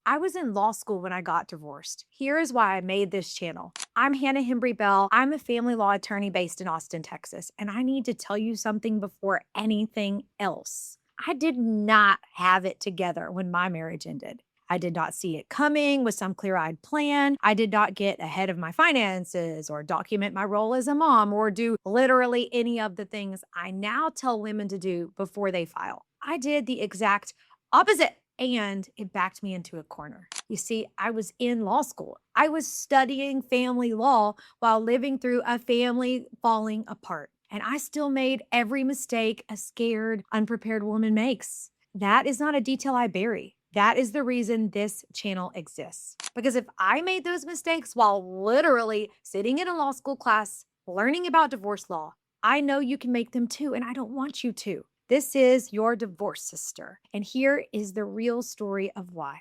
I was in law school when I got divorced. Here is why I made this channel. I'm Hannah Hembree Bell. I'm a family law attorney based in Austin, Texas, and I need to tell you something before anything else. I did not have it together when my marriage ended. I did not see it coming with some clear eyed plan. I did not get ahead of my finances or document my role as a mom or do literally any of the things I now tell women to do before they file. I did the exact opposite. And it backed me into a corner. You see, I was in law school. I was studying family law while living through a family falling apart. And I still made every mistake a scared, unprepared woman makes. That is not a detail I bury. That is the reason this channel exists. Because if I made those mistakes while literally sitting in a law school class, learning about divorce law, I know you can make them too, and I don't want you to. This is your divorce sister. And here is the real story of why.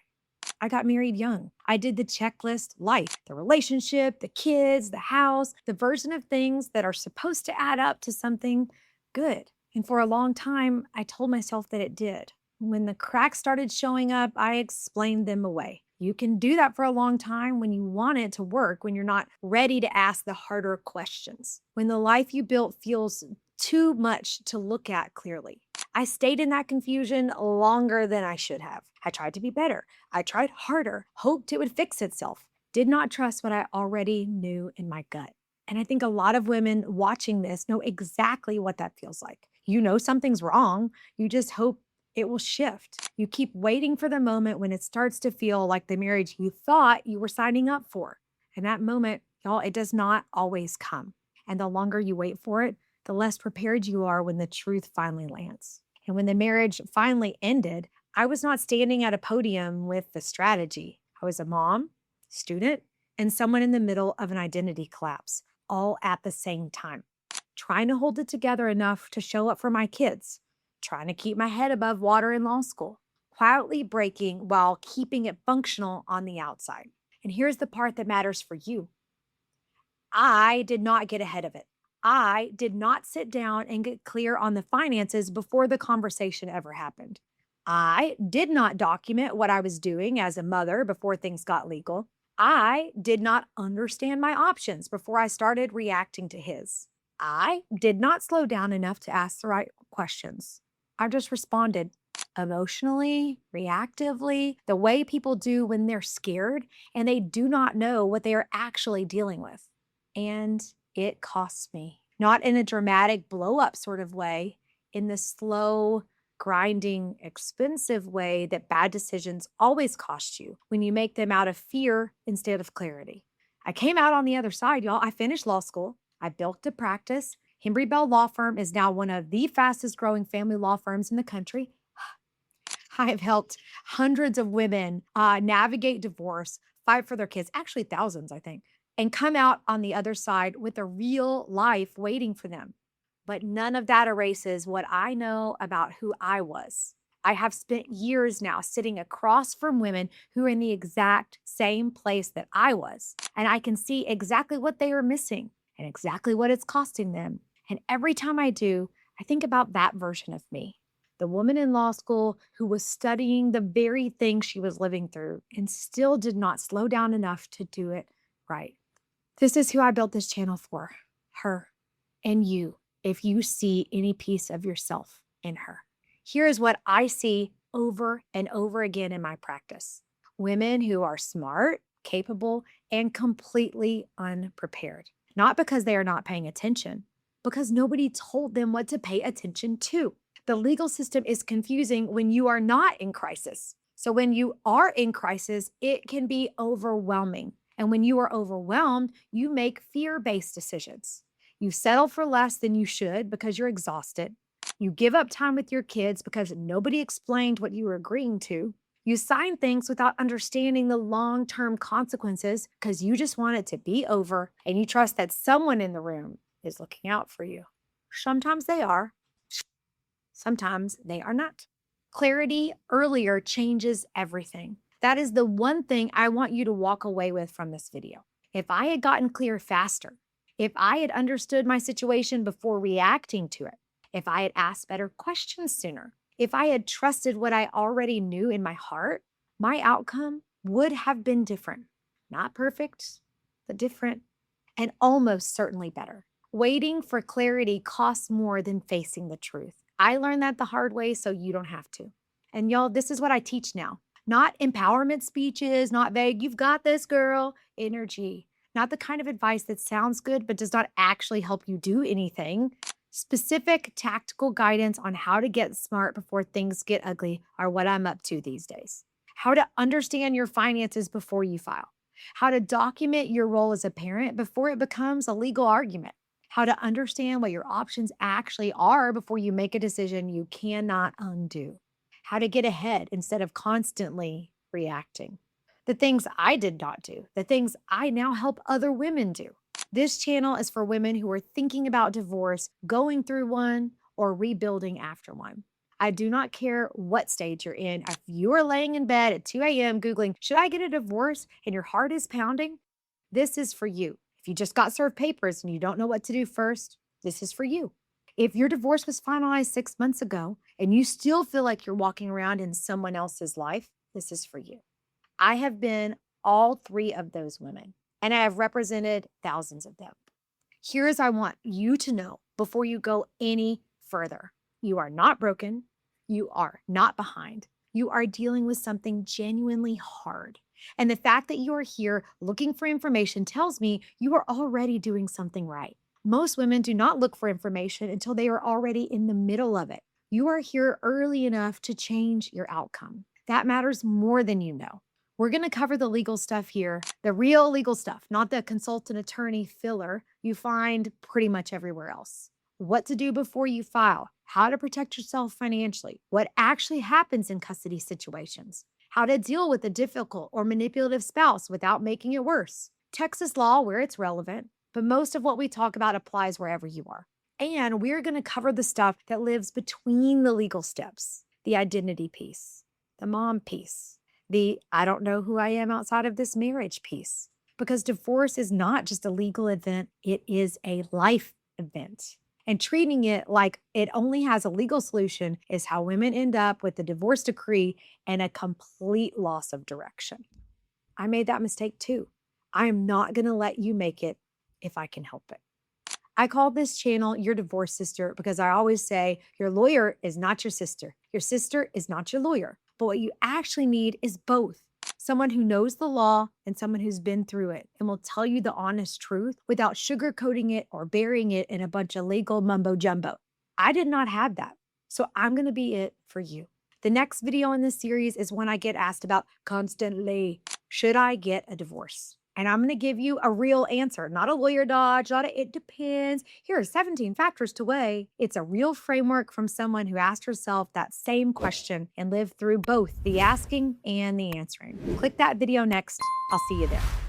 I got married young. I did the checklist life, the relationship, the kids, the house, the version of things that are supposed to add up to something good. And for a long time, I told myself that it did. When the cracks started showing up, I explained them away. You can do that for a long time when you want it to work, when you're not ready to ask the harder questions, when the life you built feels too much to look at clearly. I stayed in that confusion longer than I should have. I tried to be better. I tried harder, hoped it would fix itself, did not trust what I already knew in my gut. And I think a lot of women watching this know exactly what that feels like. You know something's wrong. You just hope it will shift. You keep waiting for the moment when it starts to feel like the marriage you thought you were signing up for. And that moment, y'all, it does not always come. And the longer you wait for it, the less prepared you are when the truth finally lands. And when the marriage finally ended, I was not standing at a podium with the strategy. I was a mom, student, and someone in the middle of an identity collapse, all at the same time. Trying to hold it together enough to show up for my kids, trying to keep my head above water in law school, quietly breaking while keeping it functional on the outside. And here's the part that matters for you. I did not get ahead of it. I did not sit down and get clear on the finances before the conversation ever happened. I did not document what I was doing as a mother before things got legal. I did not understand my options before I started reacting to his. I did not slow down enough to ask the right questions. I just responded emotionally, reactively, the way people do when they're scared and they do not know what they are actually dealing with. And it costs me, not in a dramatic blow up sort of way, in the slow, grinding, expensive way that bad decisions always cost you when you make them out of fear instead of clarity. I came out on the other side, y'all. I finished law school. I built a practice. Hembree Bell Law Firm is now one of the fastest growing family law firms in the country. I have helped hundreds of women navigate divorce, fight for their kids, actually thousands, I think, and come out on the other side with a real life waiting for them. But none of that erases what I know about who I was. I have spent years now sitting across from women who are in the exact same place that I was. And I can see exactly what they are missing and exactly what it's costing them. And every time I do, I think about that version of me, the woman in law school who was studying the very thing she was living through and still did not slow down enough to do it right. This is who I built this channel for, her and you, if you see any piece of yourself in her. Here is what I see over and over again in my practice. Women who are smart, capable, and completely unprepared. Not because they are not paying attention, because nobody told them what to pay attention to. The legal system is confusing when you are not in crisis. So when you are in crisis, it can be overwhelming. And when you are overwhelmed, you make fear-based decisions. You settle for less than you should because you're exhausted. You give up time with your kids because nobody explained what you were agreeing to. You sign things without understanding the long-term consequences because you just want it to be over and you trust that someone in the room is looking out for you. Sometimes they are. Sometimes they are not. Clarity earlier changes everything. That is the one thing I want you to walk away with from this video. If I had gotten clear faster, if I had understood my situation before reacting to it, if I had asked better questions sooner, if I had trusted what I already knew in my heart, my outcome would have been different. Not perfect, but different, and almost certainly better. Waiting for clarity costs more than facing the truth. I learned that the hard way, so you don't have to. And y'all, this is what I teach now. Not empowerment speeches, not vague, you've got this, girl, energy. Not the kind of advice that sounds good but does not actually help you do anything. Specific tactical guidance on how to get smart before things get ugly are what I'm up to these days. How to understand your finances before you file. How to document your role as a parent before it becomes a legal argument. How to understand what your options actually are before you make a decision you cannot undo. How to get ahead instead of constantly reacting. The things I did not do, the things I now help other women do. This channel is for women who are thinking about divorce, going through one, or rebuilding after one. I do not care what stage you're in. If you are laying in bed at 2 a.m. Googling, should I get a divorce? And your heart is pounding, this is for you. If you just got served papers and you don't know what to do first, this is for you. If your divorce was finalized 6 months ago and you still feel like you're walking around in someone else's life, this is for you. I have been all three of those women, and I have represented thousands of them. Here's I want you to know before you go any further. You are not broken. You are not behind. You are dealing with something genuinely hard. And the fact that you are here looking for information tells me you are already doing something right. Most women do not look for information until they are already in the middle of it. You are here early enough to change your outcome. That matters more than you know. We're going to cover the legal stuff here, the real legal stuff, not the consultant attorney filler you find pretty much everywhere else. What to do before you file, how to protect yourself financially, what actually happens in custody situations, how to deal with a difficult or manipulative spouse without making it worse, Texas law where it's relevant, but most of what we talk about applies wherever you are. And we're going to cover the stuff that lives between the legal steps, the identity piece, the mom piece, the I don't know who I am outside of this marriage piece. Because divorce is not just a legal event, it is a life event. And treating it like it only has a legal solution is how women end up with a divorce decree and a complete loss of direction. I made that mistake too. I am not going to let you make it if I can help it. I call this channel Your Divorce Sister because I always say your lawyer is not your sister is not your lawyer. But what you actually need is both. Someone who knows the law and someone who's been through it and will tell you the honest truth without sugarcoating it or burying it in a bunch of legal mumbo jumbo. I did not have that, so I'm going to be it for you. The next video in this series is one I get asked about constantly. Should I get a divorce? And I'm going to give you a real answer, not a lawyer dodge, not a it depends. Here are 17 factors to weigh. It's a real framework from someone who asked herself that same question and lived through both the asking and the answering. Click that video next. I'll see you there.